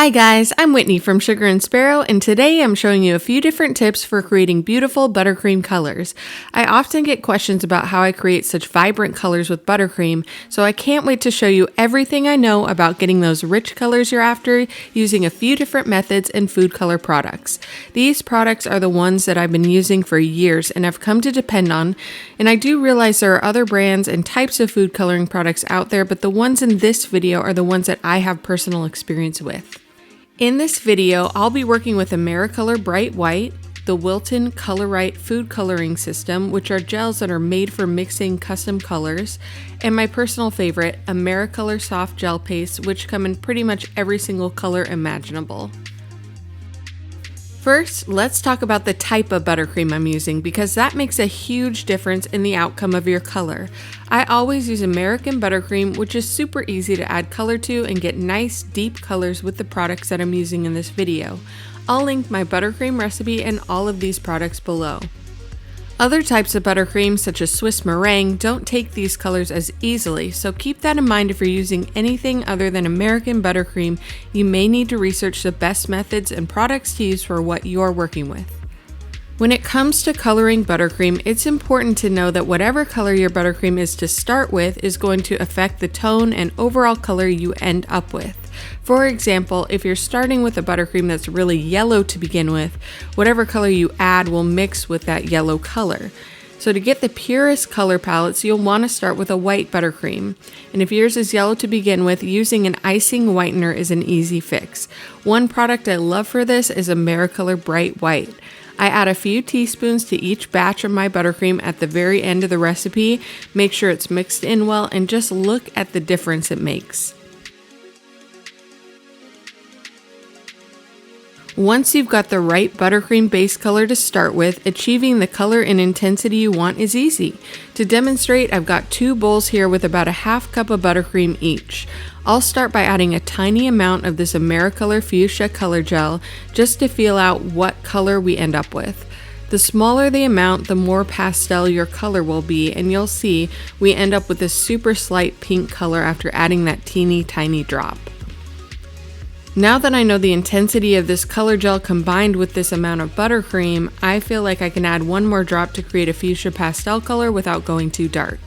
Hi guys, I'm Whitney from Sugar and Sparrow, and today I'm showing you a few different tips for creating beautiful buttercream colors. I often get questions about how I create such vibrant colors with buttercream, so I can't wait to show you everything I know about getting those rich colors you're after using a few different methods and food color products. These products are the ones that I've been using for years and I've come to depend on, and I do realize there are other brands and types of food coloring products out there, but the ones in this video are the ones that I have personal experience with. In this video, I'll be working with AmeriColor Bright White, the Wilton Colorite Food Coloring System, which are gels that are made for mixing custom colors, and my personal favorite, AmeriColor Soft Gel Paste, which come in pretty much every single color imaginable. First, let's talk about the type of buttercream I'm using because that makes a huge difference in the outcome of your color. I always use American buttercream, which is super easy to add color to and get nice deep colors with the products that I'm using in this video. I'll link my buttercream recipe and all of these products below. Other types of buttercream, such as Swiss meringue, don't take these colors as easily, so keep that in mind if you're using anything other than American buttercream. You may need to research the best methods and products to use for what you're working with. When it comes to coloring buttercream, it's important to know that whatever color your buttercream is to start with is going to affect the tone and overall color you end up with. For example, if you're starting with a buttercream that's really yellow to begin with, whatever color you add will mix with that yellow color. So to get the purest color palettes, you'll want to start with a white buttercream. And if yours is yellow to begin with, using an icing whitener is an easy fix. One product I love for this is AmeriColor Bright White. I add a few teaspoons to each batch of my buttercream at the very end of the recipe, make sure it's mixed in well, and just look at the difference it makes. Once you've got the right buttercream base color to start with, achieving the color and intensity you want is easy. To demonstrate, I've got 2 bowls here with about a half cup of buttercream each. I'll start by adding a tiny amount of this AmeriColor Fuchsia Color Gel just to feel out what color we end up with. The smaller the amount, the more pastel your color will be, and you'll see we end up with a super slight pink color after adding that teeny tiny drop. Now that I know the intensity of this color gel combined with this amount of buttercream, I feel like I can add one more drop to create a fuchsia pastel color without going too dark.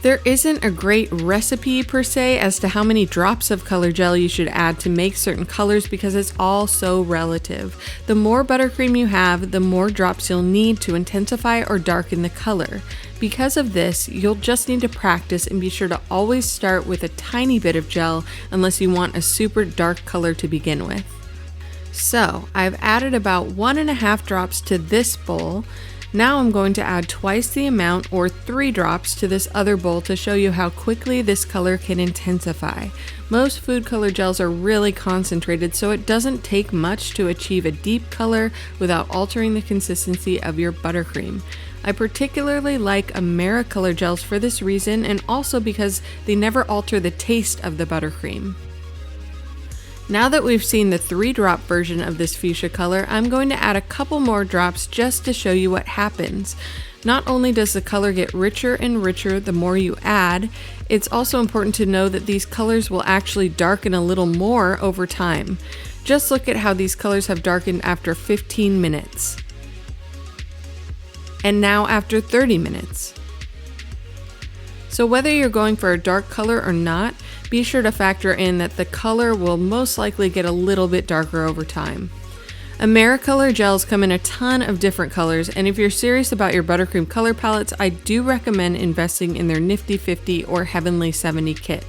There isn't a great recipe per se as to how many drops of color gel you should add to make certain colors because it's all so relative. The more buttercream you have, the more drops you'll need to intensify or darken the color. Because of this, you'll just need to practice and be sure to always start with a tiny bit of gel unless you want a super dark color to begin with. So, I've added about 1.5 drops to this bowl. Now I'm going to add twice the amount or 3 drops to this other bowl to show you how quickly this color can intensify. Most food color gels are really concentrated, so it doesn't take much to achieve a deep color without altering the consistency of your buttercream. I particularly like AmeriColor gels for this reason and also because they never alter the taste of the buttercream. Now that we've seen the 3-drop version of this fuchsia color, I'm going to add a couple more drops just to show you what happens. Not only does the color get richer and richer the more you add, it's also important to know that these colors will actually darken a little more over time. Just look at how these colors have darkened after 15 minutes. And now after 30 minutes. So whether you're going for a dark color or not, be sure to factor in that the color will most likely get a little bit darker over time. AmeriColor gels come in a ton of different colors, and if you're serious about your buttercream color palettes, I do recommend investing in their Nifty 50 or Heavenly 70 kit.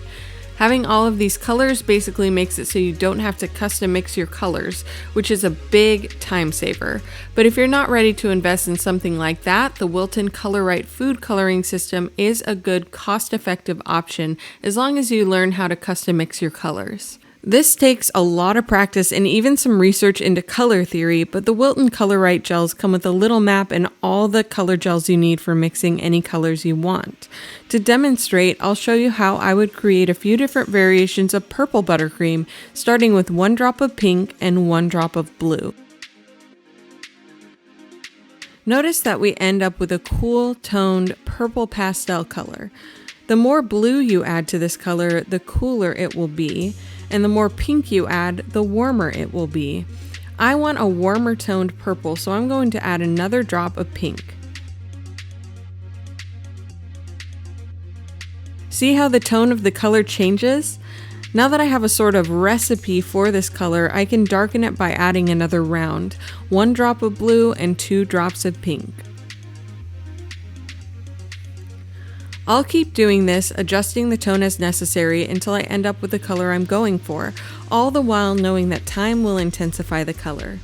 Having all of these colors basically makes it so you don't have to custom mix your colors, which is a big time saver. But if you're not ready to invest in something like that, the Wilton Colorite Food Coloring System is a good cost-effective option as long as you learn how to custom mix your colors. This takes a lot of practice and even some research into color theory, but the Wilton Colorite gels come with a little map and all the color gels you need for mixing any colors you want. To demonstrate, I'll show you how I would create a few different variations of purple buttercream, starting with 1 drop of pink and 1 drop of blue. Notice that we end up with a cool toned purple pastel color. The more blue you add to this color, the cooler it will be. and the more pink you add, the warmer it will be. I want a warmer toned purple, so I'm going to add another drop of pink. See how the tone of the color changes? Now that I have a sort of recipe for this color, I can darken it by adding another round, 1 drop of blue and 2 drops of pink. I'll keep doing this, adjusting the tone as necessary until I end up with the color I'm going for, all the while knowing that time will intensify the color.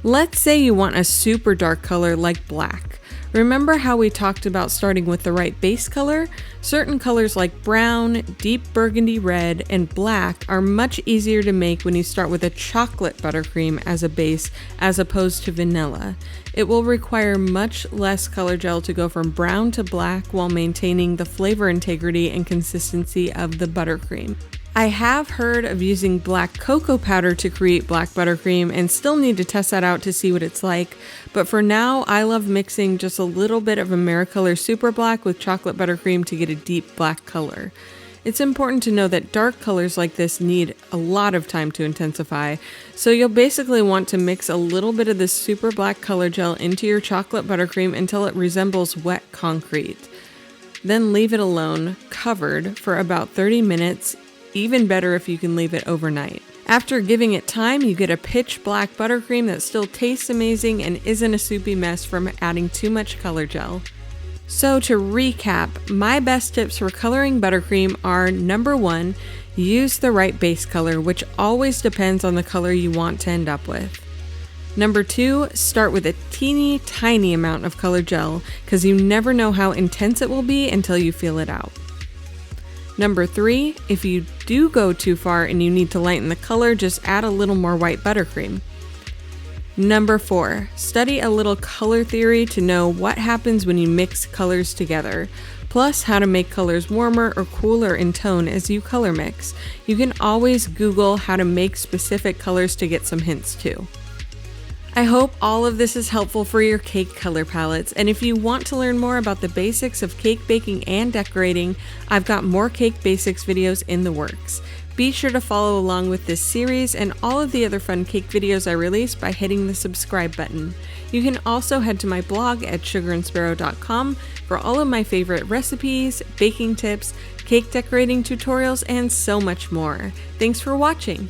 Let's say you want a super dark color like black. Remember how we talked about starting with the right base color? Certain colors like brown, deep burgundy red, and black are much easier to make when you start with a chocolate buttercream as a base as opposed to vanilla. It will require much less color gel to go from brown to black while maintaining the flavor integrity and consistency of the buttercream. I have heard of using black cocoa powder to create black buttercream and still need to test that out to see what it's like, but for now I love mixing just a little bit of Americolor Super Black with chocolate buttercream to get a deep black color. It's important to know that dark colors like this need a lot of time to intensify, so you'll basically want to mix a little bit of this super black color gel into your chocolate buttercream until it resembles wet concrete. Then leave it alone, covered, for about 30 minutes, even better if you can leave it overnight. After giving it time, you get a pitch black buttercream that still tastes amazing and isn't a soupy mess from adding too much color gel. So to recap, my best tips for coloring buttercream are: number 1, use the right base color, which always depends on the color you want to end up with. Number 2, start with a teeny tiny amount of color gel, because you never know how intense it will be until you feel it out. Number 3, if you do go too far and you need to lighten the color, just add a little more white buttercream. Number 4, study a little color theory to know what happens when you mix colors together, plus how to make colors warmer or cooler in tone as you color mix. You can always Google how to make specific colors to get some hints too. I hope all of this is helpful for your cake color palettes, and if you want to learn more about the basics of cake baking and decorating, I've got more cake basics videos in the works. Be sure to follow along with this series and all of the other fun cake videos I release by hitting the subscribe button. You can also head to my blog at sugarandsparrow.com for all of my favorite recipes, baking tips, cake decorating tutorials, and so much more. Thanks for watching!